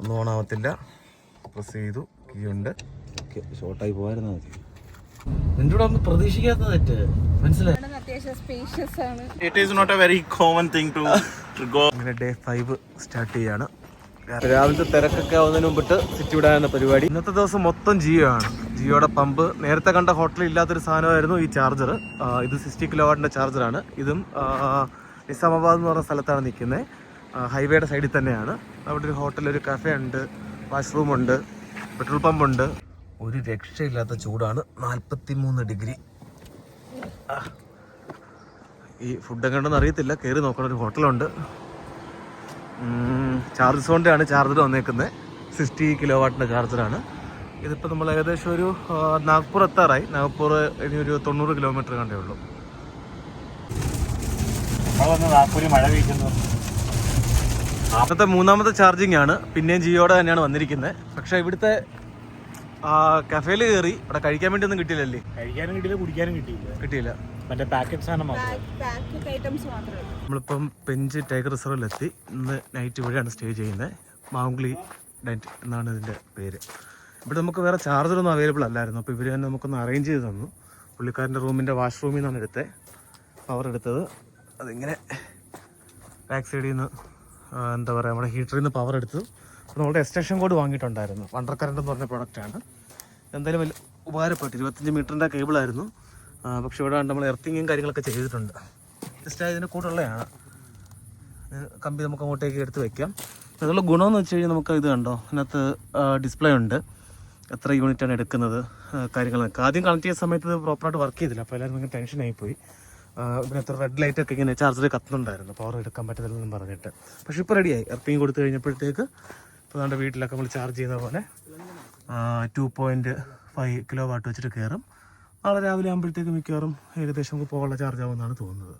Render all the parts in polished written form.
ഒന്നും ഓണാവത്തില്ല. പ്രസ് ചെയ്തു, കീ ഉണ്ട്. ഓക്കെ, ഷോർട്ടായി പോയായിരുന്നു മതി. നിന്റെ കൂടെ ഒന്ന് പ്രതീക്ഷിക്കാത്ത തെറ്റ് മനസ്സിലായി. ഇങ്ങനെ ഡേ 5 സ്റ്റാർട്ട് ചെയ്യാണ്. രാവിലത്തെ തിരക്കൊക്കെ ആവുന്നതിന് മുമ്പിട്ട് സിറ്റി വിടാനാണ് പരിപാടി. ഇന്നത്തെ ദിവസം മൊത്തം ജിയോ ആണ്. ജിയോയുടെ പമ്പ്. നേരത്തെ കണ്ട ഹോട്ടലിൽ ഇല്ലാത്തൊരു സാധനമായിരുന്നു ഈ ചാർജർ. ഇത് 60 കിലോവാട്ടിന്റെ ചാർജറാണ്. ഇതും നിസാമാബാദ് എന്ന് പറഞ്ഞ സ്ഥലത്താണ് നിൽക്കുന്നത്. ഹൈവേയുടെ സൈഡിൽ തന്നെയാണ്. അവിടെ ഒരു ഹോട്ടൽ, ഒരു കഫേ ഉണ്ട്, വാഷ്റൂമുണ്ട്, പെട്രോൾ പമ്പുണ്ട്. ഒരു രക്ഷയില്ലാത്ത ചൂടാണ്. 43 ഡിഗ്രി. ഈ ഫുഡ് എങ്ങനെയുണ്ടെന്ന് അറിയത്തില്ല. കയറി നോക്കണ ഒരു ഹോട്ടലുണ്ട്. ചാർജ് സോണിൻ്റെയാണ് ചാർജർ വന്നേക്കുന്നത്. 60 കിലോവാട്ടിൻ്റെ ചാർജറാണ്. ഇതിപ്പോൾ നമ്മൾ ഏകദേശം ഒരു നാഗ്പൂർ എത്താറായി. നാഗ്പൂർ ഇനി ഒരു 90 കിലോമീറ്റർ കണ്ടേ ഉള്ളൂ. അന്നത്തെ 3ാമത്തെ ചാർജിങ് ആണ്. പിന്നെയും ജിയോടെ തന്നെയാണ് വന്നിരിക്കുന്നത്. പക്ഷേ ഇവിടുത്തെ കഫേയിൽ കയറി ഇവിടെ കഴിക്കാൻ വേണ്ടി ഒന്നും കിട്ടിയില്ലല്ലേ? കഴിക്കാനും കിട്ടിയില്ല, കുടിക്കാനും കിട്ടിയില്ല. മറ്റേ പാക്കറ്റ് സാധനം നമ്മളിപ്പം പെഞ്ച് ടൈഗർ റിസർവിലെത്തി. ഇന്ന് നൈറ്റ് ഇവിടെയാണ് സ്റ്റേ ചെയ്യുന്നത്. മാങ്കുളി ഡെന്റ് എന്നാണ് ഇതിൻ്റെ പേര്. ഇവിടെ നമുക്ക് വേറെ ചാർജറൊന്നും അവൈലബിൾ അല്ലായിരുന്നു. അപ്പോൾ ഇവർ തന്നെ നമുക്കൊന്ന് അറേഞ്ച് ചെയ്ത് തന്നു. പുള്ളിക്കാരൻ്റെ റൂമിൻ്റെ വാഷ്റൂമിൽ നിന്നാണ് എടുത്തത്. പവർ എടുത്തത് അതിങ്ങനെ ബാക്ക് സൈഡിൽ നിന്ന് എന്താ പറയുക, നമ്മുടെ ഹീറ്ററിൽ നിന്ന് പവർ എടുത്തു. അപ്പോൾ നമ്മുടെ എക്സ്റ്റൻഷൻ കോഡ് വാങ്ങിയിട്ടുണ്ടായിരുന്നു. വണ്ടർ കറണ്ട് എന്ന് പറഞ്ഞ പ്രോഡക്റ്റാണ്. എന്തായാലും വലിയ ഉപകാരപ്പെട്ടു. 25 മീറ്ററിൻ്റെ കേബിളായിരുന്നു. പക്ഷെ ഇവിടെ നമ്മൾ എർത്തിങ്ങും കാര്യങ്ങളൊക്കെ ചെയ്തിട്ടുണ്ട്. ജസ്റ്റ് ഇതിൻ്റെ കൂട്ടുള്ളതാണ്. കമ്പി നമുക്ക് അങ്ങോട്ടേക്ക് എടുത്ത് വയ്ക്കാം. അതുള്ള ഗുണമെന്ന് വെച്ച് കഴിഞ്ഞാൽ നമുക്ക് ഇത് കണ്ടോ, അതിനകത്ത് ഡിസ്പ്ലേ ഉണ്ട്, എത്ര യൂണിറ്റാണ് എടുക്കുന്നത്, കാര്യങ്ങളൊക്കെ. ആദ്യം കണക്ട് ചെയ്ത സമയത്ത് ഇത് പ്രോപ്പറായിട്ട് വർക്ക് ചെയ്തില്ല. അപ്പോൾ എല്ലാവരും ഭയങ്കര ടെൻഷനായിപ്പോയി. ഇതിനകത്ത് റെഡ് ലൈറ്റൊക്കെ ഇങ്ങനെ ചാർജർ കത്തുന്നുണ്ടായിരുന്നു, പവർ എടുക്കാൻ പറ്റത്തില്ലെന്നും പറഞ്ഞിട്ട്. പക്ഷേ ഇപ്പോൾ റെഡിയായി. എർത്തിങ് കൊടുത്തു കഴിഞ്ഞപ്പോഴത്തേക്ക് ഇപ്പോൾ നമ്മുടെ വീട്ടിലൊക്കെ നമ്മൾ ചാർജ് ചെയ്യുന്ന പോലെ 2.5 കിലോ വാട്ട് വെച്ചിട്ട് കയറും. നാളെ രാവിലെ ആകുമ്പോഴത്തേക്ക് മിക്കവാറും ഏകദേശം നമുക്ക് പോകാനുള്ള ചാർജ് ആവുമെന്നാണ് തോന്നുന്നത്.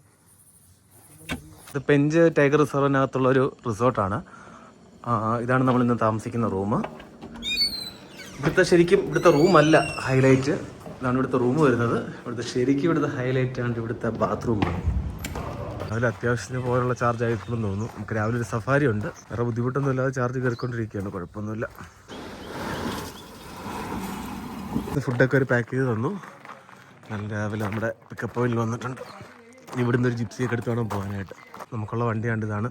ഇത് പെഞ്ച് ടൈഗർ റിസർവിനകത്തുള്ളൊരു റിസോർട്ടാണ്. ഇതാണ് നമ്മളിന്ന് താമസിക്കുന്ന റൂം. ഇവിടുത്തെ റൂമല്ല ഹൈലൈറ്റ്. ഇതാണ് ഇവിടുത്തെ റൂം വരുന്നത്. ഇവിടുത്തെ ഹൈലൈറ്റാണ് ഇവിടുത്തെ ബാത്റൂമാണ്. അതിൽ അത്യാവശ്യത്തിന് പോലുള്ള ചാർജ് ആയിട്ടുണ്ടെന്ന് തോന്നുന്നു. നമുക്ക് രാവിലെ ഒരു സഫാരി ഉണ്ട്. വേറെ ബുദ്ധിമുട്ടൊന്നും ഇല്ലാതെ ചാർജ് കയറിക്കൊണ്ടിരിക്കുകയാണ്. കുഴപ്പമൊന്നുമില്ല. ഫുഡൊക്കെ ഒരു പാക്ക് ചെയ്ത് തന്നു. നല്ല രാവിലെ നമ്മുടെ പിക്കപ്പ് പോയിന്റിൽ വന്നിട്ടുണ്ട്. ഇവിടുന്ന് ഒരു ജിപ്സിയൊക്കെ എടുത്ത് വേണം പോകാനായിട്ട്. നമുക്കുള്ള വണ്ടിയാണ്ട് ഇതാണ്.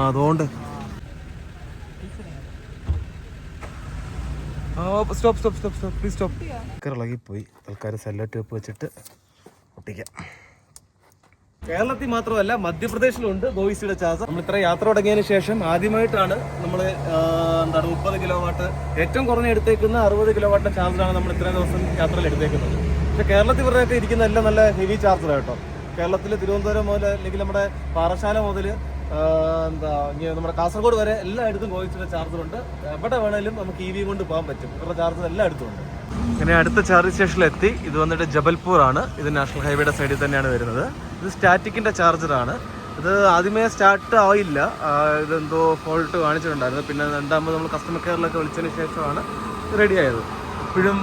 അതുകൊണ്ട് ഇളകിപ്പോയി. തൽക്കാലം സെല്ലോ ടേപ്പ് വെച്ചിട്ട് ഒട്ടിക്കാം. കേരളത്തിൽ മാത്രമല്ല മധ്യപ്രദേശിലുണ്ട് ഗോയിസിയുടെ ചാർജർ. നമ്മൾ ഇത്ര യാത്ര തുടങ്ങിയതിന് ശേഷം ആദ്യമായിട്ടാണ് നമ്മൾ 30 കിലോ വാട്ട്, ഏറ്റവും കുറഞ്ഞ എടുത്തേക്കുന്ന 60 കിലോ വാട്ടിന്റെ ചാർജറാണ് നമ്മൾ ഇത്രയും ദിവസം യാത്രയിൽ എടുത്തേക്കുന്നത്. പക്ഷെ കേരളത്തിൽ ഇവരുടെയൊക്കെ ഇരിക്കുന്ന എല്ലാം നല്ല ഹെവി ചാർജർ കേട്ടോ. കേരളത്തിൽ തിരുവനന്തപുരം മുതൽ അല്ലെങ്കിൽ നമ്മുടെ പാറശാല മുതൽ നമ്മുടെ കാസർഗോഡ് വരെ എല്ലായിടത്തും ഗോയിസിയുടെ ചാർജറുണ്ട്. എവിടെ വേണേലും നമുക്ക് EV കൊണ്ട് പോകാൻ പറ്റും. ഇവരുടെ ചാർജർ എല്ലായിടത്തും ഉണ്ട്. ഇങ്ങനെ അടുത്ത ചാർജ് സ്റ്റേഷനിലെത്തി. ഇത് വന്നിട്ട് ജബൽപൂർ ആണ്. ഇത് നാഷണൽ ഹൈവേയുടെ സൈഡിൽ തന്നെയാണ് വരുന്നത്. ഇത് സ്റ്റാറ്റിക്കിൻ്റെ ചാർജറാണ്. ഇത് ആദ്യമേ സ്റ്റാർട്ട് ആയില്ല. ഇതെന്തോ ഫോൾട്ട് കാണിച്ചിട്ടുണ്ടായിരുന്നു. പിന്നെ രണ്ടാമത് നമ്മൾ കസ്റ്റമർ കെയറിലൊക്കെ വിളിച്ചതിന് ശേഷമാണ് റെഡി ആയത്. ഇപ്പോഴും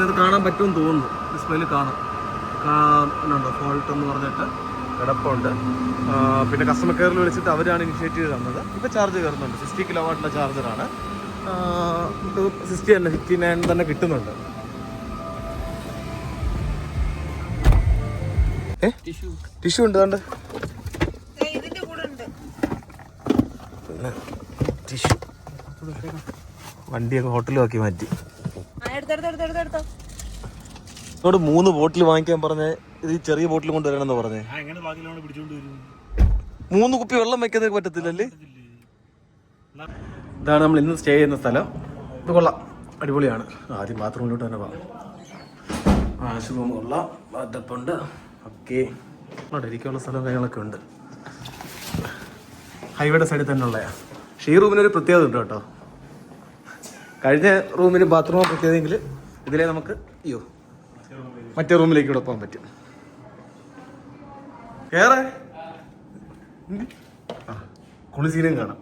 ഇത് കാണാൻ പറ്റുമെന്ന് തോന്നുന്നു. ഡിസ്പ്ലേയിൽ കാണാം. ഫോൾട്ട് എന്ന് പറഞ്ഞിട്ട് കിടപ്പുണ്ട്. പിന്നെ കസ്റ്റമർ കെയറിൽ വിളിച്ചിട്ട് അവരാണ് ഇനിഷ്യേറ്റീവ് തന്നത്. ഇപ്പോൾ ചാർജ് കയറുന്നുണ്ട്. 60 കിലോ വാട്ടിൻ്റെ ചാർജറാണ്. 60 തന്നെ, 59 തന്നെ കിട്ടുന്നുണ്ട്. ടിഷ്യൂ ഉണ്ട് കണ്ട്. പിന്നെ ടിഷ്യൂ വണ്ടിയൊക്കെ ഹോട്ടലുമാക്കി മാറ്റി. എന്നോട് 3 ബോട്ടിൽ വാങ്ങിക്കാൻ പറഞ്ഞ ഇത് ചെറിയ ബോട്ടിൽ കൊണ്ടുവരണമെന്ന് പറഞ്ഞേ. 3 കുപ്പി വെള്ളം വെക്കുന്നതൊക്കെ പറ്റത്തില്ലല്ലേ? ഇതാണ് നമ്മൾ ഇന്ന് സ്റ്റേ ചെയ്യുന്ന സ്ഥലം. ഇത് കൊള്ളാം, അടിപൊളിയാണ്. ആദ്യം ബാത്റൂമിലോട്ട് തന്നെ പോകാം. വാഷ്റൂം കൊള്ളാം, ബാത്തപ്പുണ്ട്. ഓക്കെ, അവിടെ ഇരിക്കാനുള്ള സ്ഥലവും കാര്യങ്ങളൊക്കെ ഉണ്ട്. ഹൈവേയുടെ സൈഡിൽ തന്നെ ഉള്ളതാണ്. പക്ഷേ ഈ റൂമിനൊരു പ്രത്യേകത ഉണ്ട് കേട്ടോ. കഴിഞ്ഞ റൂമിന് ബാത്റൂം പ്രത്യേകതയെങ്കിൽ ഇതിലെ നമുക്ക് മറ്റേ റൂമിലേക്ക് ഇവിടെ പോകാൻ പറ്റും. കുളിസീനും കാണാം.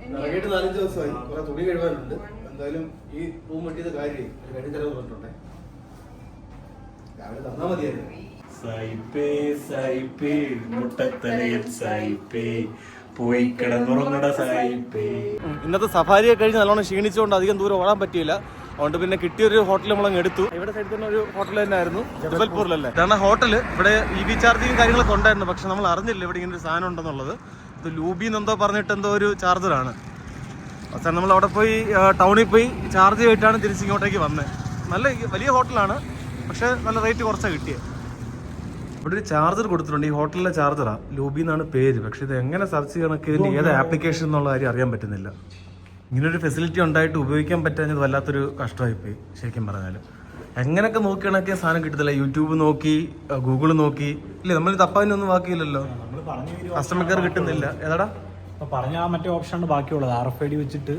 ഇറങ്ങിയിട്ട് 4-5 ദിവസമായി. കുറെ തുണി കഴുകാനുണ്ട്. എന്തായാലും ഈ റൂം വെട്ടിയത് കാര്യം കഴിഞ്ഞ തരം പറഞ്ഞിട്ടുണ്ടേ. രാവിലെ തന്നാ മതിയായിരുന്നു. ഇന്നത്തെ സഫാരിയെ കഴിഞ്ഞ് നല്ലോണം ക്ഷീണിച്ചുകൊണ്ട് അധികം ദൂരം ഓടാൻ പറ്റിയില്ല. അതുകൊണ്ട് പിന്നെ കിട്ടിയൊരു ഹോട്ടൽ നമ്മളങ്ങ് എടുത്തു. ഇവിടെ സൈഡിൽ തന്നെ ഒരു ഹോട്ടൽ തന്നെ ആയിരുന്നു, ജബൽപൂരിലല്ലേ. ഇതാണ് ഹോട്ടൽ. ഇവിടെ EV ചാർജിങ് കാര്യങ്ങളൊക്കെ ഉണ്ടായിരുന്നു. പക്ഷെ നമ്മൾ അറിഞ്ഞില്ല ഇവിടെ ഇങ്ങനെ ഒരു സാധനം ഉണ്ടെന്നുള്ളത്. ഇത് ലൂബി എന്നെന്തോ പറഞ്ഞിട്ട് എന്തോ ഒരു ചാർജറാണ്. അവസാനം നമ്മൾ അവിടെ പോയി ടൗണിൽ പോയി ചാർജ് ചെയ്തിട്ടാണ് തിരിച്ചിങ്ങോട്ടേക്ക് വന്നത്. നല്ല വലിയ ഹോട്ടലാണ്, പക്ഷെ നല്ല റേറ്റ് കുറച്ചാണ് കിട്ടിയത്. ഇവിടെ ഒരു ചാർജർ കൊടുത്തിട്ടുണ്ട്. ഈ ഹോട്ടലിലെ ചാർജറാണ്, ലൂബി എന്നാണ് പേര്. പക്ഷെ ഇത് എങ്ങനെ സെർച്ച് ചെയ്യണമൊക്കെ ഇതിൻ്റെ ഏത് ആപ്ലിക്കേഷൻ എന്നുള്ള കാര്യം അറിയാൻ പറ്റുന്നില്ല. ഇങ്ങനൊരു ഫെസിലിറ്റി ഉണ്ടായിട്ട് ഉപയോഗിക്കാൻ പറ്റാഞ്ഞത് വല്ലാത്തൊരു കഷ്ടമായിപ്പോയി ശരിക്കും പറഞ്ഞാൽ. എങ്ങനെയൊക്കെ നോക്കിയാണൊക്കെ സാധനം കിട്ടത്തില്ല. യൂട്യൂബ് നോക്കി, ഗൂഗിൾ നോക്കി, ഇല്ലേ നമ്മൾ തപ്പാനൊന്നും ബാക്കിയില്ലല്ലോ. കസ്റ്റമർ കെയർ കിട്ടുന്നില്ല. ഏതാടാ പറഞ്ഞ മറ്റേ ഓപ്ഷൻ ബാക്കിയുള്ളത് RFID വെച്ചിട്ട്.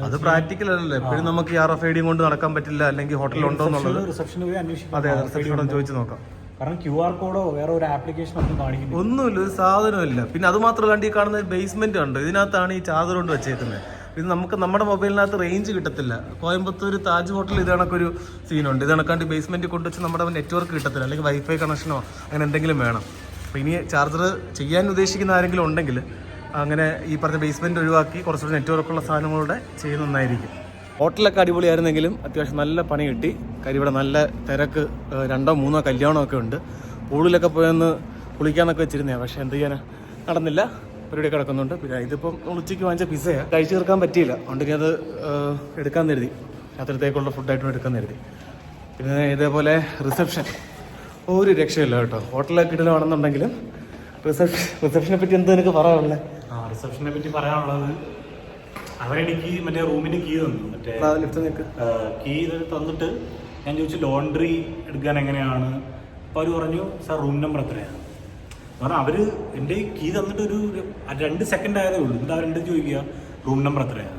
അത് പ്രാക്ടിക്കൽ അല്ലല്ലോ. എപ്പോഴും നമുക്ക് ഈ RFID കൊണ്ട് നടക്കാൻ പറ്റില്ല. അല്ലെങ്കിൽ ഹോട്ടലിൽ ഉണ്ടോ എന്നുള്ളത് റിസപ്ഷനിൽ പോയി അന്വേഷിക്കും. അതെ, റിസപ്ഷനോട് ചോദിച്ചു നോക്കാം. കാരണം QR കോഡോ വേറെ ഒരു ആപ്ലിക്കേഷൻ ഒന്നും കാണിക്കുന്നു, ഒന്നുമില്ല, ഒരു സാധനമില്ല. പിന്നെ അത് മാത്രമല്ല, ഈ കാണുന്ന ബേസ്മെന്റ് ഉണ്ട്, ഇതിനകത്താണ് ഈ ചാർജർ കൊണ്ട് വെച്ചേക്കുന്നത്. ഇത് നമുക്ക് നമ്മുടെ മൊബൈലിനകത്ത് റേഞ്ച് കിട്ടത്തില്ല. കോയമ്പത്തൂർ താജ് ഹോട്ടൽ ഇത് കണക്കൊരു സീനുണ്ട്. ഇത് കണക്കാണ്ട് ബേസ്മെന്റ് കൊണ്ടുവച്ച് നമ്മുടെ നെറ്റ്വർക്ക് കിട്ടത്തില്ല. അല്ലെങ്കിൽ വൈഫൈ കണക്ഷനോ അങ്ങനെ എന്തെങ്കിലും വേണം. അപ്പോൾ ഇനി ചാർജർ ചെയ്യാൻ ഉദ്ദേശിക്കുന്ന ആരെങ്കിലും ഉണ്ടെങ്കിൽ അങ്ങനെ ഈ പറഞ്ഞ ബേസ്മെന്റ് ഒഴിവാക്കി കുറച്ചുകൂടി നെറ്റ്വർക്കുള്ള സാധനങ്ങളുടെ ചെയ്യുന്നതായിരിക്കും. ഹോട്ടലൊക്കെ അടിപൊളിയായിരുന്നെങ്കിലും അത്യാവശ്യം നല്ല പണി കിട്ടി. കാര്യം ഇവിടെ നല്ല തിരക്ക്, 2-3 കല്യാണമൊക്കെ ഉണ്ട്. പൂളിലൊക്കെ പോയൊന്ന് കുളിക്കാന്നൊക്കെ വെച്ചിരുന്നതാണ്. പക്ഷേ എന്ത് ചെയ്യാനാ, നടന്നില്ല. പരിപാടി കിടക്കുന്നുണ്ട്. പിന്നെ ഇതിപ്പം ഉച്ചയ്ക്ക് വാങ്ങിച്ച പിസയാണ്, കഴിച്ചു തീർക്കാൻ പറ്റിയില്ല. അതുകൊണ്ട് ഇനി അത് എടുക്കാൻ കരുതി, രാത്രിത്തേക്കുള്ള ഫുഡായിട്ടും എടുക്കാൻ കരുതി. പിന്നെ ഇതേപോലെ റിസപ്ഷൻ ഒരു രക്ഷയില്ല കേട്ടോ. ഹോട്ടലൊക്കെ ഇടലാണെന്നുണ്ടെങ്കിലും റിസപ്ഷനെ പറ്റി എന്താ എനിക്ക് പറയാനുള്ളത്? റിസപ്ഷനെ പറ്റി പറയാനുള്ളത്, അവരെനിക്ക് മറ്റേ റൂമിന്റെ കീ തന്നു. മറ്റേ കീ തന്നിട്ട് ഞാൻ ചോദിച്ചു ലോണ്ടറി എടുക്കാൻ എങ്ങനെയാണ്. അപ്പോൾ അവർ പറഞ്ഞു സാർ റൂം നമ്പർ എത്രയാണ്. കാരണം അവർ എൻ്റെ കീ തന്നിട്ട് ഒരു 2 സെക്കൻഡ് ആയതേ ഉള്ളൂ. എന്നിട്ട് അവരെൻ്റെ ചോദിക്കുക റൂം നമ്പർ എത്രയാണ്.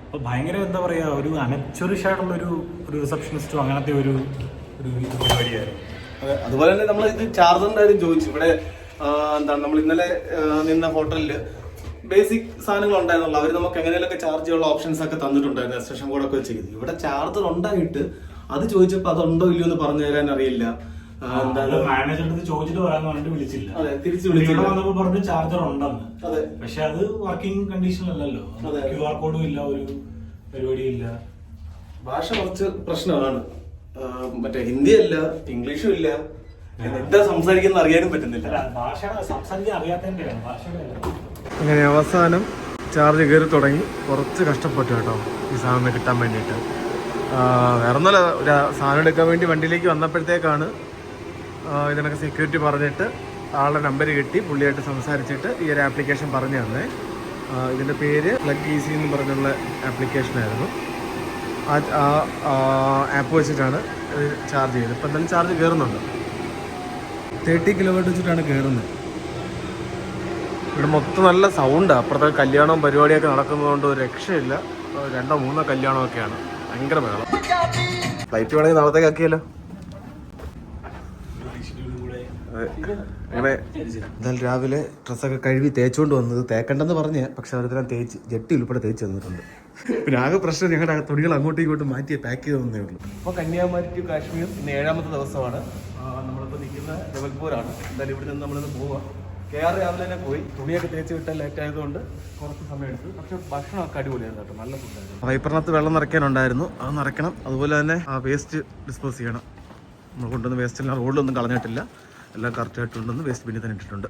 അപ്പോൾ ഭയങ്കര എന്താ പറയുക, ഒരു അനച്ചുറിഷ് ആയിട്ടുള്ളൊരു റിസപ്ഷനിസ്റ്റും അങ്ങനത്തെ ഒരു പരിപാടിയായിരുന്നു. അതെ, അതുപോലെ തന്നെ നമ്മൾ ഇത് ചാർജറിൻ്റെ കാര്യം ചോദിച്ചു. ഇവിടെ എന്താണ് നമ്മൾ ഇന്നലെ നിന്ന ഹോട്ടലിൽ ബേസിക് സാധനങ്ങൾ ഉണ്ടായിരുന്നുള്ളൂ. അവർ നമുക്ക് എങ്ങനെയൊക്കെ ചാർജ് ചെയ്യാനുള്ള ഓപ്ഷൻസ് ഒക്കെ തന്നിട്ടുണ്ടായിരുന്നു, എക്സ്റ്റൻഷൻ കോഡൊക്കെ വെച്ചിരിക്കുന്നത്. ഇവിടെ ചാർജർ ഉണ്ടായിട്ട് അത് ചോദിച്ചപ്പോൾ അതുണ്ടോ ഇല്ലയോ എന്ന് പറഞ്ഞു തരാൻ അറിയില്ല. മാനേജറിന് ചോദിച്ചിട്ട് പറയാന്ന് പറഞ്ഞിട്ട് വിളിച്ചില്ല. അതെ, തിരിച്ചു വിളിച്ചില്ല. വന്നപ്പോൾ പറഞ്ഞു ചാർജർ ഉണ്ടെന്ന്. അതെ, പക്ഷെ അത് വർക്കിംഗ് കണ്ടീഷനിലല്ലോ. QR കോഡും ഇല്ല, ഒരു പരിപാടിയും ഇല്ല. ഭാഷ കുറച്ച് പ്രശ്നമാണ്. മറ്റേ ഹിന്ദിയല്ല, ഇംഗ്ലീഷും ഇല്ല. എന്താ സംസാരിക്കുന്ന അറിയാനും പറ്റുന്നില്ല. ഭാഷ സംസാരിക്കാൻ അറിയാത്തതിന്റെ ഭാഷ. അങ്ങനെ അവസാനം ചാർജ് കയറി തുടങ്ങി. കുറച്ച് കഷ്ടപ്പെട്ടു കേട്ടോ ഈ സാധനം കിട്ടാൻ വേണ്ടിയിട്ട്. വേറെ ഒന്നുമല്ല, ഒരു സാധനം എടുക്കാൻ വേണ്ടി വണ്ടിയിലേക്ക് വന്നപ്പോഴത്തേക്കാണ് ഇതിനൊക്കെ സെക്യൂരിറ്റി പറഞ്ഞിട്ട് ആളുടെ നമ്പർ കിട്ടി. പുള്ളിയായിട്ട് സംസാരിച്ചിട്ട് ഈ ഒരു ആപ്ലിക്കേഷൻ പറഞ്ഞു തന്നെ. ഇതിൻ്റെ പേര് പ്ലഗ് ഈസി എന്ന് പറഞ്ഞുള്ള ആപ്ലിക്കേഷനായിരുന്നു. ആ ആപ്പ് വെച്ചിട്ടാണ് ഇത് ചാർജ് ചെയ്തത്. ഇപ്പം എന്തായാലും ചാർജ് കയറുന്നുണ്ട്. 30 കിലോവാട്ട് വെച്ചിട്ടാണ് കയറുന്നത്. ഇവിടെ മൊത്തം നല്ല സൗണ്ടാണ്. അപ്പുറത്തെ കല്യാണവും പരിപാടിയൊക്കെ നടക്കുന്നതുകൊണ്ട് ഒരു രക്ഷയില്ല. 2-3 കല്യാണമൊക്കെയാണ്. ഭയങ്കര ബഹളം. ഫ്ലൈറ്റ് വേണമെങ്കിൽ നാളത്തേക്ക് ആക്കിയല്ലോ. അങ്ങനെ എന്തായാലും രാവിലെ ഡ്രസ്സൊക്കെ കഴുകി തേച്ചുകൊണ്ട് വന്നത്. തേക്കണ്ടെന്ന് പറഞ്ഞ്, പക്ഷെ അവരെല്ലാം തേച്ച് ജെട്ടി ഉൾപ്പെടെ തേച്ച് തന്നിട്ടുണ്ട്. പിന്നെ ആകെ പ്രശ്നം ഞങ്ങളുടെ തുണികൾ അങ്ങോട്ടും ഇങ്ങോട്ടും മാറ്റി പാക്ക് ചെയ്ത് തന്നേ ഉള്ളൂ. അപ്പോൾ കന്യാകുമാരി ടു കാശ്മീർ ഇന്ന് 7ാമത്തെ ദിവസമാണ്. നമ്മളിപ്പോൾ നിൽക്കുന്ന ജബൽപൂരാണ്. എന്തായാലും ഇവിടെ നിന്ന് നമ്മളിന്ന് പോവാം. KR രാവിലെ തന്നെ പോയി. തുണിയൊക്കെ തേച്ച് വിട്ടാൽ ലേറ്റ് ആയതുകൊണ്ട് കുറച്ച് സമയം എടുത്തു. പക്ഷെ ഭക്ഷണമൊക്കെ അടിപൊളിയായിരുന്നു കേട്ടോ, നല്ല ഫുഡായിരുന്നു. വൈപ്പറിനകത്ത് വെള്ളം നിറയ്ക്കാനുണ്ടായിരുന്നു, അത് നിറയ്ക്കണം. അതുപോലെ തന്നെ ആ വേസ്റ്റ് ഡിസ്പോസ് ചെയ്യണം. നമ്മൾ കൊണ്ടുവന്ന വേസ്റ്റെല്ലാം റോഡിലൊന്നും കളഞ്ഞിട്ടില്ല, എല്ലാം കറക്റ്റായിട്ടുണ്ടെന്ന് വേസ്റ്റ് ബിന്നിൽ തന്നെ ഇട്ടിട്ടുണ്ട്.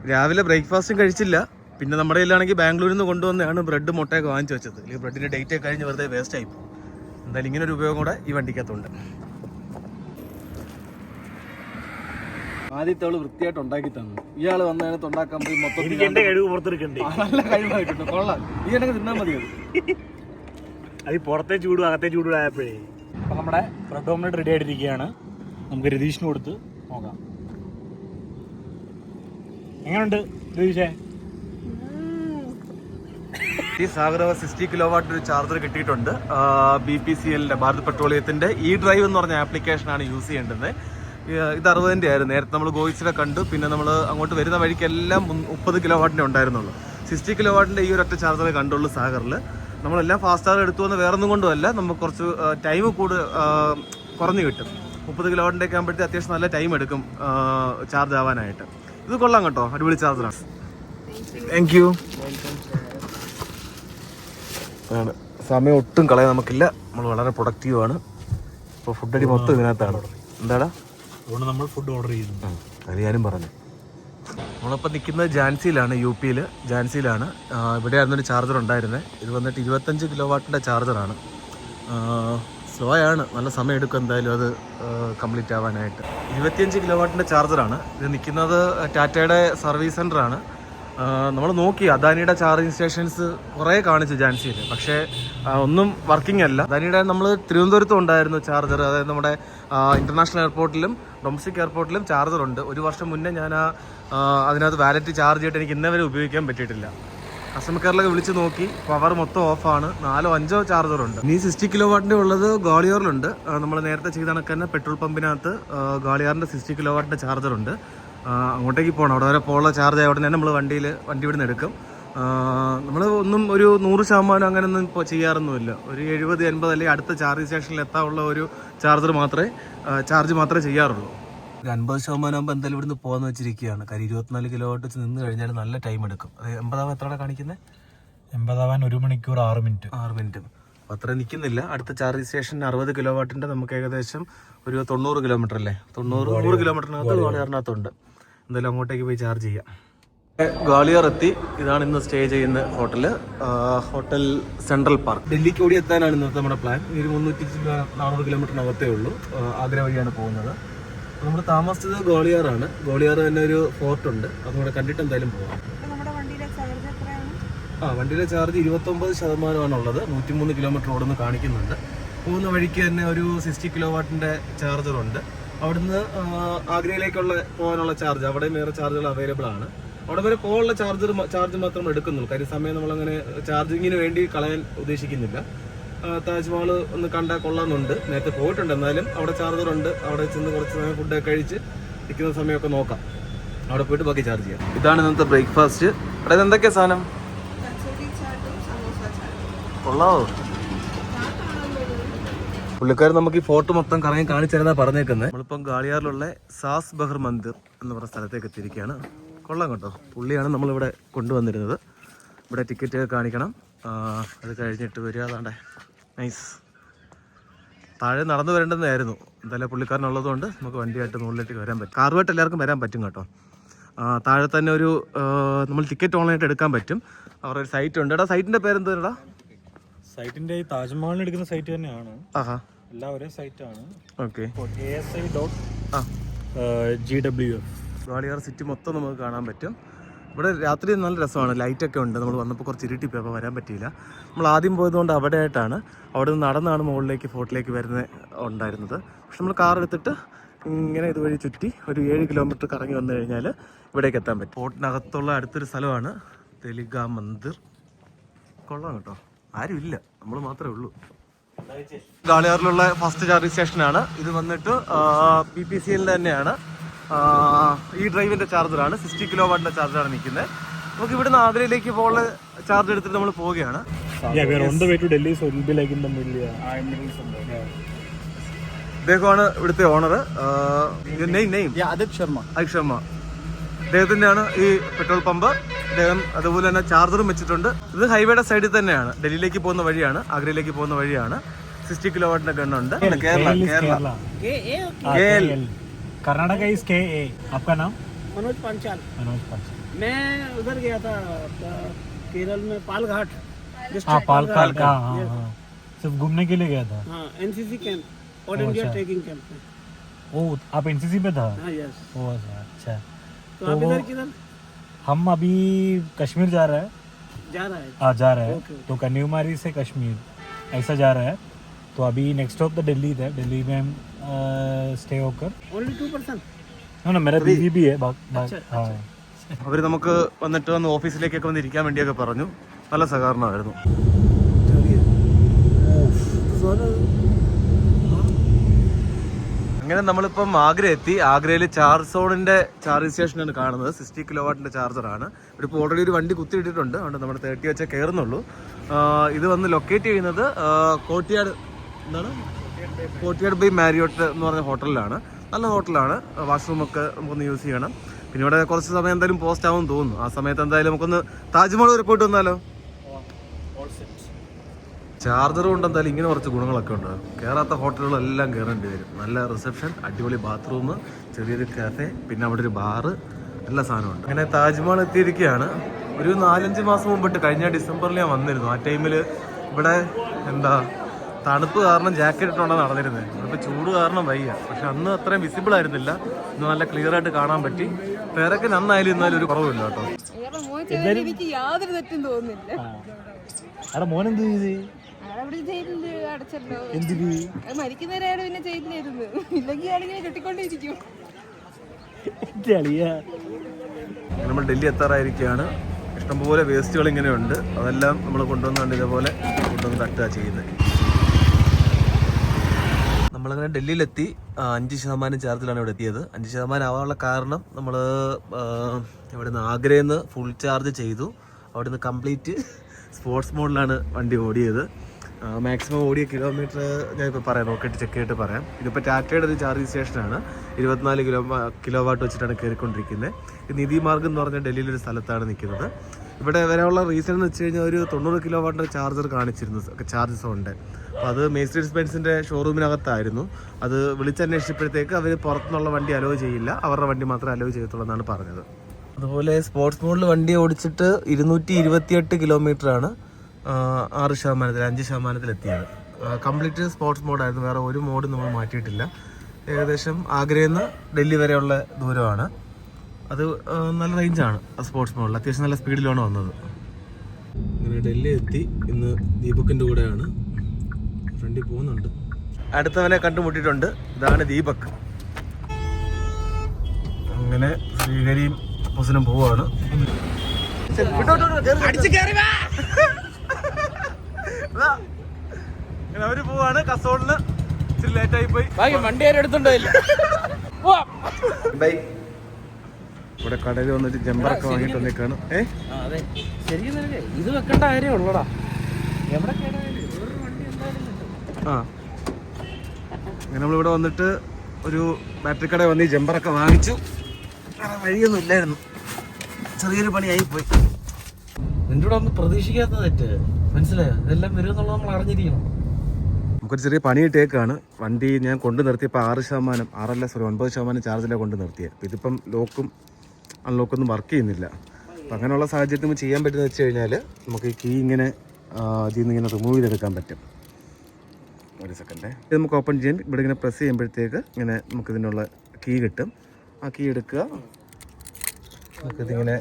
രാവിലെ ബ്രേക്ക്ഫാസ്റ്റും കഴിച്ചില്ല. പിന്നെ നമ്മുടെ കയ്യിലാണെങ്കിൽ ബാംഗ്ലൂരിൽ നിന്ന് കൊണ്ടുവന്നതാണ് ബ്രെഡ് മുട്ടയൊക്കെ വാങ്ങിച്ചു വെച്ചത്. അല്ലെങ്കിൽ ബ്രെഡിൻ്റെ ഡേറ്റ് ഒക്കെ കഴിഞ്ഞ് വെറുതെ വേസ്റ്റ് ആയിപ്പോൾ. എന്തായാലും ഇങ്ങനെ ഒരു ഉപയോഗം കൂടെ ഈ വണ്ടിക്കകത്തുണ്ട്. ആദ്യത്തെ ആള് വൃത്തിയായിട്ട് ഉണ്ടാക്കി തന്നു. ഇയാൾ വന്നതിനകത്ത് ഉണ്ടാക്കാൻ പോയി മൊത്തത്തിൽ നല്ല കഴിവായിട്ടുണ്ട്. കൊള്ളാം, ഈ എണ്ണക്ക് തിന്നാൻ മതി. അത് പുറത്തെ ചൂടും അകത്തെ ചൂടും ആയപ്പോഴേ. അപ്പം നമ്മുടെ ബ്രെഡ് ഓംലെറ്റ് റെഡി ആയിട്ടിരിക്കുകയാണ്. നമുക്ക് രതീഷിന് കൊടുത്ത് നോക്കാം. എങ്ങനെയുണ്ട് രതീഷേ? ഈ സാഗരവ 60 കിലോവാട്ട് ഒരു ചാർജർ കിട്ടിയിട്ടുണ്ട്. BPCLന്റെ ഭാരത് പെട്രോളിയത്തിന്റെ ഈ ഡ്രൈവ് എന്ന് പറഞ്ഞ ആപ്ലിക്കേഷനാണ് യൂസ് ചെയ്യേണ്ടത്. ഇത് 60-ൻ്റെ ആയിരുന്നു. നേരത്തെ നമ്മൾ ഗോയിസിനെ കണ്ടു. പിന്നെ നമ്മൾ അങ്ങോട്ട് വരുന്ന വഴിക്കെല്ലാം 30 കിലോ വാട്ടിൻ്റെ ഉണ്ടായിരുന്നുള്ളൂ. 60 കിലോ വാട്ടിൻ്റെ ഈ ഒരൊറ്റ ചാർജറേ കണ്ടുള്ളൂ സാഗറിൽ. നമ്മളെല്ലാം ഫാസ്റ്റ് ചാർജർ എടുത്തു വന്ന് വേറൊന്നും കൊണ്ടുമല്ല, നമുക്ക് കുറച്ച് ടൈം കുറഞ്ഞു കിട്ടും. 30 കിലോ വാട്ടിൻ്റെ ഒക്കെ ആകുമ്പോഴത്തേക്ക് അത്യാവശ്യം നല്ല ടൈം എടുക്കും ചാർജ് ആവാനായിട്ട്. ഇത് കൊള്ളാം കേട്ടോ, അടിപൊളി ചാർജറാണ്. Thank you. ആണ്, സമയം ഒട്ടും കളയാൻ നമുക്കില്ല. നമ്മൾ വളരെ പ്രൊഡക്റ്റീവാണ്. ഇപ്പോൾ ഫുഡ് അടി മൊത്തം ഇതിനകത്താണ്. എന്താടാ അതുകൊണ്ട് നമ്മൾ ഫുഡ് ഓർഡർ ചെയ്യുന്നു. അത് ഞാനും പറഞ്ഞു. നമ്മളിപ്പോൾ നിൽക്കുന്നത് ഝാൻസിയിലാണ്, UP-യിൽ ഝാൻസിയിലാണ്. ഇവിടെയായിരുന്നു ഒരു ചാർജർ ഉണ്ടായിരുന്നത്. ഇത് വന്നിട്ട് 25 കിലോ വാട്ടിൻ്റെ ചാർജറാണ്. സ്ലോ ആണ്, നല്ല സമയം എടുക്കും എന്തായാലും അത് കംപ്ലീറ്റ് ആവാനായിട്ട്. 25 കിലോ വാട്ടിൻ്റെ ചാർജറാണ്. ഇത് നിൽക്കുന്നത് ടാറ്റയുടെ സർവീസ് സെൻ്ററാണ്. നമ്മൾ നോക്കി അദാനിയുടെ ചാർജിങ് സ്റ്റേഷൻസ് കുറേ കാണിച്ചു ഝാൻസിയിൽ, പക്ഷേ ഒന്നും വർക്കിംഗ് അല്ല. അദാനിയുടെ നമ്മൾ തിരുവനന്തപുരത്തും ഉണ്ടായിരുന്നു ചാർജർ. അതായത് നമ്മുടെ ഇൻ്റർനാഷണൽ എയർപോർട്ടിലും ഡൊമസ്റ്റിക് എയർപോർട്ടിലും ചാർജറുണ്ട്. ഒരു വർഷം മുന്നേ ഞാൻ അതിനകത്ത് വാലറ്റ് ചാർജ് ചെയ്തിട്ട് എനിക്ക് ഇന്നേ വരെ ഉപയോഗിക്കാൻ പറ്റിയിട്ടില്ല. കസ്റ്റമർ കെയറിലൊക്കെ വിളിച്ച് നോക്കി, പവർ മൊത്തം ഓഫാണ്. 4-5 ചാർജറുണ്ട്. ഇനി 60 കിലോ വാട്ടിൻ്റെ ഉള്ളത് ഗോളിയറിലുണ്ട്. നമ്മൾ നേരത്തെ ചെയ്ത കണക്ക് തന്നെ പെട്രോൾ പമ്പിനകത്ത് ഗോളിയറിൻ്റെ 60 കിലോ വാട്ടിൻ്റെ ചാർജറുണ്ട്. അങ്ങോട്ടേക്ക് പോകണം. അവിടെ വരെ പോകാനുള്ള ചാർജ് ആയ ഉടനെ നമ്മൾ വണ്ടി ഇവിടുന്ന് എടുക്കും. നമ്മൾ ഒന്നും ഒരു 100% അങ്ങനെയൊന്നും ഇപ്പോൾ ചെയ്യാറൊന്നുമില്ല. ഒരു 70-80 അല്ലെങ്കിൽ അടുത്ത ചാർജിങ് സ്റ്റേഷനിൽ എത്താനുള്ള ഒരു ചാർജ് മാത്രമേ ചെയ്യാറുള്ളൂ. ഒരു 50% ആകുമ്പോൾ എന്തായാലും ഇവിടുന്ന് പോകാന്ന് വെച്ചിരിക്കുകയാണ്. കാര്യം 24 കിലോ വാട്ട് വെച്ച് നിന്ന് കഴിഞ്ഞാൽ നല്ല ടൈം എടുക്കും. അത് 80 എത്രയാണ് കാണിക്കുന്നത്? 80 1 മണിക്കൂർ 6 മിനിറ്റ്. അപ്പോൾ അത്ര നിൽക്കുന്നില്ല. അടുത്ത ചാർജിങ് സ്റ്റേഷൻ 60 കിലോ വാട്ടിൻ്റെ നമുക്ക് ഏകദേശം ഒരു 90 കിലോമീറ്റർ അല്ലേ, 100 കിലോമീറ്ററിനകത്ത് ഗോളിയറിനകത്തുണ്ട്. എന്തായാലും അങ്ങോട്ടേക്ക് പോയി ചാർജ് ചെയ്യാം. ഗോളിയർ എത്തി. ഇതാണ് ഇന്ന് സ്റ്റേ ചെയ്യുന്ന ഹോട്ടൽ സെൻട്രൽ പാർക്ക്. ഡൽഹിക്ക് ഓടി എത്താനാണ് ഇന്നത്തെ നമ്മുടെ പ്ലാൻ. ഒരു 300-400 കിലോമീറ്ററിനകത്തേ ഉള്ളൂ. ആഗ്ര വഴിയാണ് പോകുന്നത്. നമ്മൾ താമസിച്ചത് ഗോളിയാറാണ്. ഗോളിയാർ തന്നെ ഒരു ഫോർട്ട് ഉണ്ട്, അതുകൂടെ കണ്ടിട്ട് എന്തായാലും പോകാം. വണ്ടിയിലെ ചാർജ് 29% ഉള്ളത്. 103 കിലോമീറ്റർ ഓടുന്ന് കാണിക്കുന്നുണ്ട്. പോകുന്ന വഴിക്ക് തന്നെ ഒരു 60 കിലോ വാട്ടിൻ്റെ ചാർജറുണ്ട്. അവിടുന്ന് ആഗ്രയിലേക്കുള്ള പോകാനുള്ള ചാർജ്, അവിടെ വേറെ ചാർജുകൾ അവൈലബിൾ ആണ്. അവിടെ വരെ പോകാനുള്ള ചാർജ് മാത്രം എടുക്കുന്നുള്ളൂ. കാര്യം സമയം നമ്മളങ്ങനെ ചാർജിങ്ങിന് വേണ്ടി കളയാൻ ഉദ്ദേശിക്കുന്നില്ല. താജ്മഹൽ ഒന്ന് കണ്ടാൽ കൊള്ളാമെന്നുണ്ട്. നേരത്തെ പോയിട്ടുണ്ട്, എന്നാലും അവിടെ ചാർജറുണ്ട്. അവിടെ ചെന്ന് കുറച്ച് സമയം ഫുഡൊക്കെ കഴിച്ച് നിൽക്കുന്ന സമയമൊക്കെ നോക്കാം. അവിടെ പോയിട്ട് ബാക്കി ചാർജ് ചെയ്യാം. ഇതാണ് ഇന്നത്തെ ബ്രേക്ക്ഫാസ്റ്റ്. അവിടെ എന്തൊക്കെയാ സാധനം? കൊള്ളാവോ? പുള്ളിക്കാരൻ നമുക്ക് ഈ ഫോട്ടോ മൊത്തം കറങ്ങി കാണിച്ചിരുന്നാ പറഞ്ഞേക്കുന്നത്. നമ്മളിപ്പം ഗാളിയാറിലുള്ള സാസ് ബഹർ മന്ദിർ എന്ന് പറഞ്ഞ സ്ഥലത്തേക്ക് എത്തിയിരിക്കുകയാണ്. കൊള്ളാം കേട്ടോ. പുള്ളിയാണ് നമ്മളിവിടെ കൊണ്ടുവന്നിരുന്നത്. ഇവിടെ ടിക്കറ്റ് കാണിക്കണം, അത് കഴിഞ്ഞിട്ട് വരിക. അതാണ്ടേ നൈസ്. താഴെ നടന്നു വരേണ്ടതായിരുന്നു. എന്തായാലും പുള്ളിക്കാരനുള്ളതുകൊണ്ട് നമുക്ക് വണ്ടിയായിട്ട് മുകളിലേക്ക് വരാൻ പറ്റും. കാറുമായിട്ട് എല്ലാവർക്കും വരാൻ പറ്റും കേട്ടോ. താഴെ തന്നെ ഒരു നമ്മൾ ടിക്കറ്റ് ഓൺലൈനായിട്ട് എടുക്കാൻ പറ്റും. അവരുടെ ഒരു സൈറ്റ് ഉണ്ട്. സൈറ്റിൻ്റെ പേരെന്താ? സൈറ്റിന്റെ താജ്മഹലിന് എടുക്കുന്ന സൈറ്റ് തന്നെയാണ്. എല്ലാം ഒരേ സൈറ്റാണ്. ഓക്കെ. ASI.GWF. ഗാളിയാർ സിറ്റി മൊത്തം നമുക്ക് കാണാൻ പറ്റും. ഇവിടെ രാത്രി നല്ല രസമാണ്. ലൈറ്റൊക്കെ ഉണ്ട്. നമ്മൾ വന്നപ്പോൾ കുറച്ച് ഇരുട്ടിപ്പോയി, അപ്പോൾ വരാൻ പറ്റിയില്ല. നമ്മൾ ആദ്യം പോയതുകൊണ്ട് അവിടെ ആയിട്ടാണ്. അവിടെ നിന്ന് നടന്നാണ് മുകളിലേക്ക് ഫോർട്ടിലേക്ക് ഉണ്ടായിരുന്നത്. പക്ഷെ നമ്മൾ കാർ എടുത്തിട്ട് ഇങ്ങനെ ഇതുവഴി ചുറ്റി ഒരു 7 കിലോമീറ്റർ കറങ്ങി വന്നു കഴിഞ്ഞാൽ ഇവിടേക്ക് എത്താൻ പറ്റും. ഫോർട്ടിനകത്തുള്ള അടുത്തൊരു സ്ഥലമാണ് തെലിഗ മന്ദിർ. കൊള്ളാം കേട്ടോ. ആരുമില്ല, നമ്മൾ മാത്രമേ ഉള്ളൂ. ഗാളിയാറിലുള്ള ഫസ്റ്റ് ചാർജിങ് സ്റ്റേഷനാണ് ഇത്. വന്നിട്ട് PPCL തന്നെയാണ്. ഈ ഡ്രൈവിൻ്റെ ചാർജറാണ്. 60 കിലോ വാട്ടിൻ്റെ ചാർജറാണ് നിൽക്കുന്നത്. നമുക്ക് ഇവിടുന്ന് ആഗ്രയിലേക്ക് പോകുന്ന ചാർജ് എടുത്തിട്ട് നമ്മൾ പോവുകയാണ്. ഇദ്ദേഹമാണ് ഇവിടുത്തെ ഓണർ. ആദിത്യ ശർമ്മ. അദ്ദേഹത്തിൻ്റെയാണ് ഈ പെട്രോൾ പമ്പ്. അദ്ദേഹം അതുപോലെ തന്നെ ചാർജറും വെച്ചിട്ടുണ്ട്. ഇത് ഹൈവേയുടെ സൈഡിൽ തന്നെയാണ്. ഡൽഹിയിലേക്ക് പോകുന്ന വഴിയാണ്, ആഗ്രയിലേക്ക് പോകുന്ന വഴിയാണ്. 60 കിലോ വാട്ടിന്റെ ഗണ്ണുണ്ട്. Kerala Karnataka is KA. आपका नाम? मनोज पांचाल. मैं उधर गया था केरल में पालघाट. पालघाट का सिर्फ घूमने के लिए गया था. NCC camp, all India trekking camp में. ओ, आप NCC पे था? यस. ओ अच्छा. तो आप इधर किधर? हम अभी कश्मीर जा रहे हैं. जा रहा है. तो कन्याकुमारी से कश्मीर ऐसा जा रहा है. तो अभी नेक्स्ट स्टॉप तो दिल्ली है. दिल्ली में हम स्टे होकर. Only 2%? ना मेरा बीवी भी है. അവർ നമുക്ക് വന്നിട്ട് വന്ന് ഓഫീസിലേക്കൊക്കെ വന്ന് ഇരിക്കാൻ വേണ്ടിയൊക്കെ പറഞ്ഞു. നല്ല സഹകരണമായിരുന്നു. അങ്ങനെ നമ്മളിപ്പം ആഗ്ര എത്തി. ആഗ്രയിൽ ചാർജ് സോണിന്റെ ചാർജിങ് സ്റ്റേഷനാണ് കാണുന്നത്. 60 കിലോവാട്ടിന്റെ ചാർജറാണ്. ഇവിടെ ഇപ്പോൾ ഓൾറെഡി ഒരു വണ്ടി കുത്തിയിട്ടിട്ടുണ്ട്. അതുകൊണ്ട് നമ്മൾ 30 വെച്ചേ കയറുന്നുള്ളൂ. ഇത് വന്ന് ലൊക്കേറ്റ് ചെയ്യുന്നത് കോട്ടിയാട് ബൈ മാരിയോട്ട് എന്ന് പറഞ്ഞ ഹോട്ടലിലാണ്. നല്ല ഹോട്ടലാണ്. വാഷ്റൂമൊക്കെ നമുക്കൊന്ന് യൂസ് ചെയ്യണം. പിന്നെ ഇവിടെ കുറച്ച് സമയം എന്തായാലും പോസ്റ്റ് ആവുമെന്ന് തോന്നുന്നു. ആ സമയത്ത് എന്തായാലും നമുക്കൊന്ന് താജ്മഹൽ വരെ പോയിട്ട് വന്നാലോ? ചാർജർ കൊണ്ട് എന്തായാലും ഇങ്ങനെ കുറച്ച് ഗുണങ്ങളൊക്കെ ഉണ്ട്. കയറാത്ത ഹോട്ടലുകളെല്ലാം കയറേണ്ടി വരും. നല്ല റിസപ്ഷൻ, അടിപൊളി ബാത്റൂം, ചെറിയൊരു കാഫെ, പിന്നെ അവിടെ ഒരു ബാറ്, എല്ലാ സാധനമുണ്ട്. അങ്ങനെ താജ്മഹൽ എത്തിയിരിക്കുകയാണ്. ഒരു 4-5 മാസം മുമ്പിട്ട് കഴിഞ്ഞ ഡിസംബറിൽ ഞാൻ വന്നിരുന്നു. ആ ടൈമിൽ ഇവിടെ തണുപ്പ് കാരണം ജാക്കറ്റ് ഇട്ടുകൊണ്ടാണ് നടന്നിരുന്നത്. ഇപ്പോൾ ചൂട് കാരണം വയ്യ. പക്ഷെ അന്ന് അത്രയും വിസിബിൾ ആയിരുന്നില്ല. ഇന്ന് നല്ല ക്ലിയർ ആയിട്ട് കാണാൻ പറ്റി. തിരക്ക് നന്നായാലും ഇന്നാലും ഒരു കുറവില്ല കേട്ടോ. എനിക്ക് യാതൊരു തെറ്റും തോന്നുന്നില്ല. മോനെന്ത് ചെയ്ത് അടച്ചല്ലോ മരിക്കുന്നവരാണ് പിന്നെ ജയിലിലിരുന്ന്. ഇല്ലെങ്കിൽ ആളിങ്ങനെ കെട്ടിക്കൊണ്ടിരിക്കും. നമ്മൾ ഡൽഹി എത്താറായിരിക്കുകയാണ്. ഇഷ്ടംപോലെ വേസ്റ്റുകൾ ഇങ്ങനെയുണ്ട്. അതെല്ലാം നമ്മൾ കൊണ്ടുവന്നുകൊണ്ട് ഇതേപോലെ കൊണ്ടുവന്ന് തട്ടുക ചെയ്യുന്നത്. നമ്മളങ്ങനെ ഡൽഹിയിലെത്തി. 5% ചാർജിലാണ് ഇവിടെ എത്തിയത്. 5% ആവാനുള്ള കാരണം നമ്മൾ ഇവിടുന്ന് ആഗ്രയിൽ നിന്ന് ഫുൾ ചാർജ് ചെയ്തു. അവിടുന്ന് കംപ്ലീറ്റ് സ്പോർട്സ് മോഡിലാണ് വണ്ടി ഓടിയത്. മാക്സിമം ഓടിയ കിലോമീറ്റർ ഞാനിപ്പോൾ പറയാം, നോക്കിയിട്ട് ചെക്ക് ചെയ്തിട്ട് പറയാം. ഇതിപ്പോൾ ടാറ്റയുടെ ഒരു ചാർജിങ് സ്റ്റേഷനാണ്. 24 കിലോവാട്ട് വെച്ചിട്ടാണ് കയറിക്കൊണ്ടിരിക്കുന്നത്. ഇത് നിധി മാർഗ് എന്ന് പറഞ്ഞാൽ ഡൽഹിയിലൊരു സ്ഥലത്താണ് നിൽക്കുന്നത്. ഇവിടെ വരാനുള്ള റീസൺ എന്ന് വെച്ച് കഴിഞ്ഞാൽ ഒരു 90 കിലോവാട്ടിൻ്റെ ചാർജർ കാണിച്ചിരുന്നു ചാർജസ് ഉണ്ട്. അപ്പോൾ അത് മെഴ്സിഡീസ് ബെൻസിൻ്റെ ഷോറൂമിനകത്തായിരുന്നു. അത് വിളിച്ചന്വേഷിച്ചപ്പോഴത്തേക്ക് അവർ പുറത്തുനിന്നുള്ള വണ്ടി അലോ ചെയ്യില്ല, അവരുടെ വണ്ടി മാത്രമേ അലോ ചെയ്യത്തുള്ളൂ എന്നാണ് പറഞ്ഞത്. അതുപോലെ സ്പോർട്സ് മോഡിൽ വണ്ടി ഓടിച്ചിട്ട് 228 കിലോമീറ്ററാണ് 6%, 5% എത്തിയത്. കംപ്ലീറ്റ് സ്പോർട്സ് മോഡായിരുന്നു. വേറെ ഒരു മോഡ് നമ്മൾ മാറ്റിയിട്ടില്ല. ഏകദേശം ആഗ്രയിൽ നിന്ന് ഡൽഹി വരെയുള്ള ദൂരമാണ്. അത് നല്ല റേഞ്ചാണ് സ്പോർട്സ് മോഡിൽ. അത്യാവശ്യം നല്ല സ്പീഡിലാണ് വന്നത്. അങ്ങനെ ഡൽഹി എത്തി. ഇന്ന് ദീപക്കിൻ്റെ കൂടെയാണ്. ഫ്രണ്ടിൽ പോകുന്നുണ്ട്. അടുത്തവനെ കണ്ടുമുട്ടിയിട്ടുണ്ട്. ഇതാണ് ദീപക്. അങ്ങനെ ശ്രീഹരിയും ഹുസനും പോവാണ്. അവര് പോവാണ്. കസോളിന് ഇച്ചിരി ലേറ്റ് ആയി പോയി. വണ്ടി എടുത്തുണ്ടോ? ഇവിടെ കടയിൽ വന്നിട്ട് ജമ്പറൊക്കെ വാങ്ങിട്ട് വന്നേക്കാണ്. ഇത് വെക്കേണ്ട കാര്യം ഉള്ളടാ. അങ്ങനെ നമ്മളിവിടെ വന്നിട്ട് ഒരു ബാറ്ററി കട വന്ന് ഈ ജമ്പറൊക്കെ വാങ്ങിച്ചു. വഴിയൊന്നും ഇല്ലായിരുന്നു. ചെറിയൊരു പണിയായി പോയി. നിന്റെ കൂടെ ഒന്ന് പ്രതീക്ഷിക്കാത്ത തെറ്റ് മനസ്സിലായോ? ഇതെല്ലാം വരുമെന്നുള്ളത് നമ്മൾ അറിഞ്ഞിരിക്കണം. നമുക്കൊരു ചെറിയ പണി കിട്ടിയേക്കാണ്. വണ്ടി ഞാൻ കൊണ്ടു നിർത്തിയപ്പോൾ 9% ചാർജിലാണ് കൊണ്ട് നിർത്തിയത്. ഇതിപ്പം ലോക്കും അൺലോക്കൊന്നും വർക്ക് ചെയ്യുന്നില്ല. അപ്പം അങ്ങനെയുള്ള സാഹചര്യത്തിൽ നമുക്ക് ചെയ്യാൻ പറ്റുന്നത് വെച്ച് കഴിഞ്ഞാൽ നമുക്ക് ഈ കീ ഇങ്ങനെ ഇതിൽ നിന്ന് ഇങ്ങനെ റിമൂവ് ചെയ്തെടുക്കാൻ പറ്റും. ഒരു സെക്കൻഡ്. ഇത് നമുക്ക് ഓപ്പൺ ചെയ്യാൻ ഇവിടെ ഇങ്ങനെ പ്രസ് ചെയ്യുമ്പോഴത്തേക്ക് ഇങ്ങനെ നമുക്കിതിനുള്ള കീ കിട്ടും. ആ കീ എടുക്കുക. നമുക്കിതിങ്ങനെ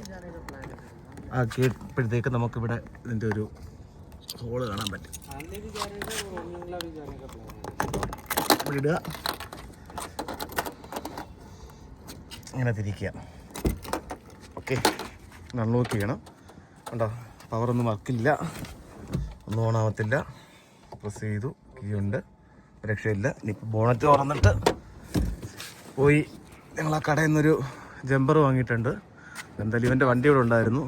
ആക്കിയപ്പോഴത്തേക്ക് നമുക്കിവിടെ ഇതിൻ്റെ ഒരു ഹോള് കാണാൻ പറ്റും. ഇടുക, ഇങ്ങനെ തിരിക്കുക. ഓക്കെ, അൺലോക്ക് ചെയ്യണം. കണ്ടോ, പവറൊന്നും വർക്കില്ല, ഒന്നും ഓണാവത്തില്ല. പ്രസ് ചെയ്തു, കീ ഉണ്ട്, രക്ഷയില്ല. ഇനിയിപ്പോൾ ബോണറ്റ് തുറന്നിട്ട് പോയി ഞങ്ങൾ ആ കടയിൽ നിന്നൊരു ജമ്പർ വാങ്ങിയിട്ടുണ്ട്. എന്തായാലും ഇവൻ്റെ വണ്ടി ഇവിടെ ഉണ്ടായിരുന്നു.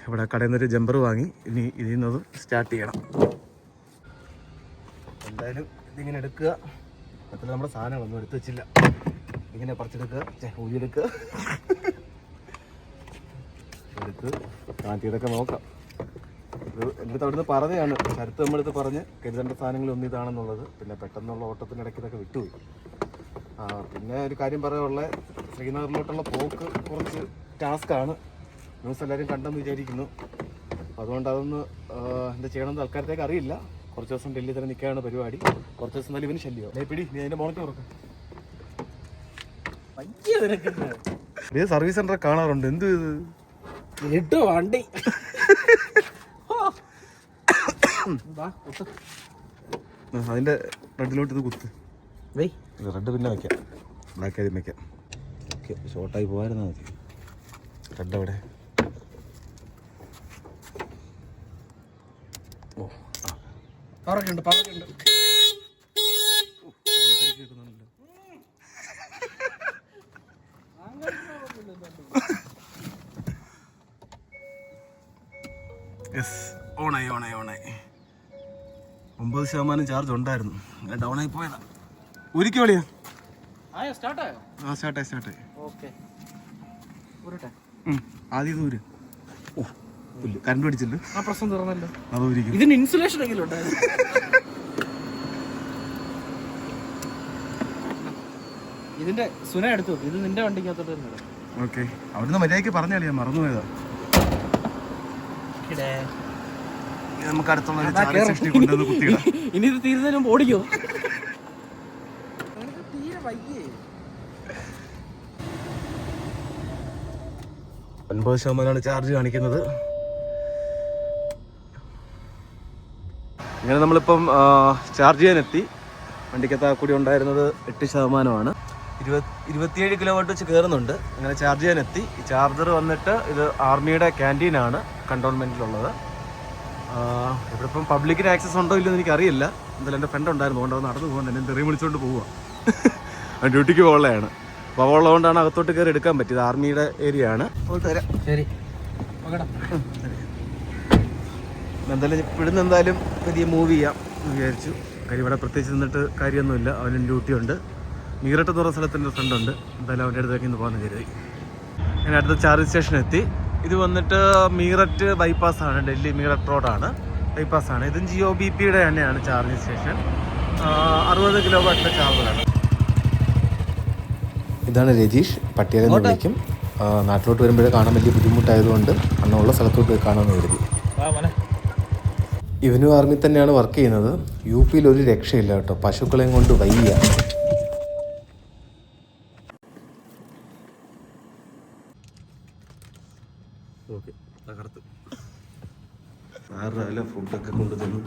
ഇവിടെ കടയിൽ നിന്നൊരു ജമ്പർ വാങ്ങി. ഇനി ഇതിൽ നിന്നത് സ്റ്റാർട്ട് ചെയ്യണം. എന്തായാലും ഇതിങ്ങനെ എടുക്കുക. അത്ര നമ്മുടെ സാധനങ്ങളൊന്നും എടുത്ത് വെച്ചില്ല. ഇങ്ങനെ പറിച്ചെടുക്കുക, ഊരിയെടുക്കുക, എടുത്ത് കാറ്റിയതൊക്കെ നോക്കാം. ഇത് എന്നിട്ട് അവിടുന്ന് പറഞ്ഞതാണ്, ശരത്ത് നമ്മളടുത്ത് പറഞ്ഞ് കരുതേണ്ട സാധനങ്ങളൊന്നും ഇതാണെന്നുള്ളത്. പിന്നെ പെട്ടെന്നുള്ള ഓട്ടത്തിനിടയ്ക്ക് ഇതൊക്കെ വിട്ടുപോയി. പിന്നെ ഒരു കാര്യം പറയാനുള്ള, ശ്രീനഗറിലോട്ടുള്ള പോക്ക് കുറച്ച് ടാസ്ക്കാണ്. ന്യൂസ് എല്ലാവരും കണ്ടെന്ന് വിചാരിക്കുന്നു. അതുകൊണ്ട് അതൊന്ന് എന്താ ചെയ്യണമെന്ന് ആൾക്കാരത്തേക്ക് അറിയില്ല. കുറച്ച് ദിവസം ഡൽഹി തന്നെ നിൽക്കാനാണ് പരിപാടി. കുറച്ച് ദിവസം നല്ല ഇവന് ശല്യം. പിടി, നീ അതിൻ്റെ മോണിറ്റർ തുറക്കും. ഇത് സർവീസ് സെന്റർ കാണാറുണ്ട്. എന്ത് ഇത് വണ്ടി അതിൻ്റെ റെഡിലോട്ട് ഇത് കുത്ത്. റെഡ് പിന്നെ വയ്ക്കാം, ബ്ലാക്ക് ആദ്യം വയ്ക്കാം. ഓക്കെ, ഷോർട്ടായി പോകാതിരുന്നാൽ മതി. റെഡ് അവിടെ. ഓ, പവറൊക്കെ ഉണ്ട്. യെസ്, ഓണായി 9% ചാർജ് ഉണ്ടായിരുന്നു, ഡൗണായി പോയതാ. ഒരിക്കൽ വിളിയാ സ്റ്റാർട്ടായി. ആദ്യം ദൂര് കറണ്ട് പിടിച്ചില്ല, ആ പ്രശ്നം തുറന്നല്ലോ. അതൊരിക്കും ഇതിന് ഇൻസുലേഷൻ എങ്കിലും ഉണ്ടായിരുന്നു. ഇതിന്റെ സുന എടുത്തു, ഇത് നിന്റെ വണ്ടിക്കകത്തോട്ട് വരുന്നത്. ഓക്കെ, അവിടുന്ന് മര്യാദയ്ക്ക് പറഞ്ഞാലേ ഞാൻ മറന്നുപോയതാ. നമുക്ക് അടുത്തുള്ള കൊണ്ടുവന്ന് കുത്തിയിടാം. ഇനി ഇത് തീരുന്നതിനും ഓടിക്കോ. 9% ചാർജ് കാണിക്കുന്നത്. ഇങ്ങനെ നമ്മളിപ്പം ചാർജ് ചെയ്യാനെത്തി. വണ്ടിക്കകത്ത് കൂടി ഉണ്ടായിരുന്നത് 8%. 27 കിലോവാട്ട് വെച്ച് കയറുന്നുണ്ട്. അങ്ങനെ ചാർജ് ചെയ്യാനെത്തി. ഈ ചാർജർ വന്നിട്ട് ഇത് ആർമിയുടെ ക്യാൻറ്റീനാണ് കണ്ടോൺമെൻറ്റിലുള്ളത്. ഇവിടെ ഇപ്പം പബ്ലിക്കിന് ആക്സസ് ഉണ്ടോ ഇല്ലെന്ന് എനിക്കറിയില്ല. എന്തായാലും എൻ്റെ ഫ്രണ്ട് ഉണ്ടായിരുന്നു, അതുകൊണ്ട് നടന്നു പോകാൻ എന്നെ തെറി വിളിച്ചുകൊണ്ട് പോവുക. ഡ്യൂട്ടിക്ക് പോകുള്ളതാണ്. അപ്പോൾ ഉള്ളതുകൊണ്ടാണ് അകത്തോട്ട് കയറി എടുക്കാൻ പറ്റിയത്. ആർമിയുടെ ഏരിയ ആണ്. ശരി, എന്തായാലും ഇവിടുന്ന് എന്തായാലും വലിയ മൂവ് ചെയ്യാം എന്ന് വിചാരിച്ചു. കാര്യം ഇവിടെ പ്രത്യേകിച്ച് നിന്നിട്ട് കാര്യമൊന്നുമില്ല. അവനും ഡ്യൂട്ടി ഉണ്ട്. മീററ്റ് എന്ന് പറഞ്ഞ സ്ഥലത്തിൻ്റെ ഫ്രണ്ട് ഉണ്ട്. എന്തായാലും അവൻ്റെ അടുത്തേക്ക് ഇന്ന് പോകാമെന്ന് കരുതി. ഞാൻ അടുത്ത ചാർജ് സ്റ്റേഷൻ എത്തി. ഇത് വന്നിട്ട് മീററ്റ് ബൈപ്പാസാണ്, ഡൽഹി മീററ്റ് റോഡാണ്, ബൈപ്പാസാണ്. ഇതും GOBPയുടെ തന്നെയാണ് ചാർജിങ് സ്റ്റേഷൻ. 60 കിലോവാട്ടിൻ്റെ ചാർജറാണ്. ഇതാണ് രജീഷ്, പട്ടിയാലെന്ന് വിളിക്കും. നാട്ടിലോട്ട് വരുമ്പോഴേ കാണാൻ വലിയ ബുദ്ധിമുട്ടായതുകൊണ്ട് അണ്ണുള്ള സ്ഥലത്തോട്ട് പോയി കാണാമെന്ന് കരുതി. ഇവനും ആർമി തന്നെയാണ് വർക്ക് ചെയ്യുന്നത്. UP-യിൽ ഒരു രക്ഷയില്ല കേട്ടോ, പശുക്കളെയും കൊണ്ട് വയ്യ. ഓക്കെ, തകർത്ത് 6 രാവിലെ ഫുഡൊക്കെ കൊണ്ടു തന്നു.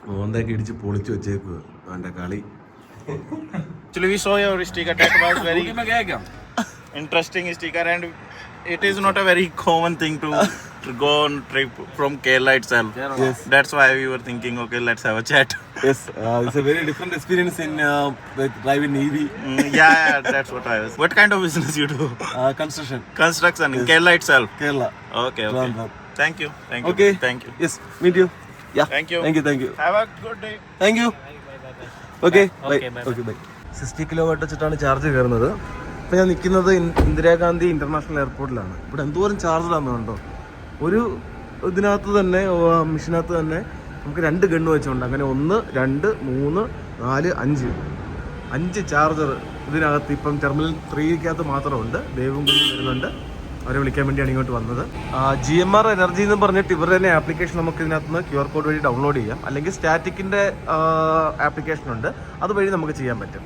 മോന്തൊക്കെ ഇടിച്ച് പൊളിച്ചു വെച്ചേക്കുക അവൻ്റെ കളി. Actually, we saw your sticker. That was very interesting sticker, and it is not a very common thing to go on trip from Kerala itself. Yes. That's why we were thinking, okay, let's have a chat. Yes, it's a very different experience in driving EV. Yeah, that's what I was. What kind of business you do? Construction. Construction in Kerala itself. Kerala. Okay. Thank you. Okay. Thank you. Yes, meet you. Yeah. Thank you. Thank you. Have a good day. Thank you. Okay bye. 60 kilowatt വെച്ചിട്ടാണ് charge കയറുന്നത്. ഇപ്പം ഞാൻ നിൽക്കുന്നത് Indira Gandhi international എയർപോർട്ടിലാണ്. ഇവിടെ എന്തോരം ചാർജറാണെന്നുണ്ടോ. ഒരു ഇതിനകത്ത് തന്നെ, മെഷീനകത്ത് തന്നെ നമുക്ക് 2 ഗണ്ണ് വെച്ചുകൊണ്ട്, അങ്ങനെ 1, 2, 3, 4, 5 ചാർജർ ഇതിനകത്ത്. ഇപ്പം ടെർമിനൽ 3-ക്കകത്ത് മാത്രമുണ്ട്. ദേവും കുഞ്ഞ് വരുന്നുണ്ട്, അവരെ വിളിക്കാൻ വേണ്ടിയാണ് ഇങ്ങോട്ട് വന്നത്. GMR എനർജി എന്ന് പറഞ്ഞിട്ട് ഇവരുടെ തന്നെ ആപ്ലിക്കേഷൻ നമുക്ക് ഇതിനകത്ത് നിന്ന് QR കോഡ് വഴി ഡൗൺലോഡ് ചെയ്യാം. അല്ലെങ്കിൽ സ്റ്റാറ്റിക്കിൻ്റെ ആപ്ലിക്കേഷൻ ഉണ്ട്, അതുവഴി നമുക്ക് ചെയ്യാൻ പറ്റും.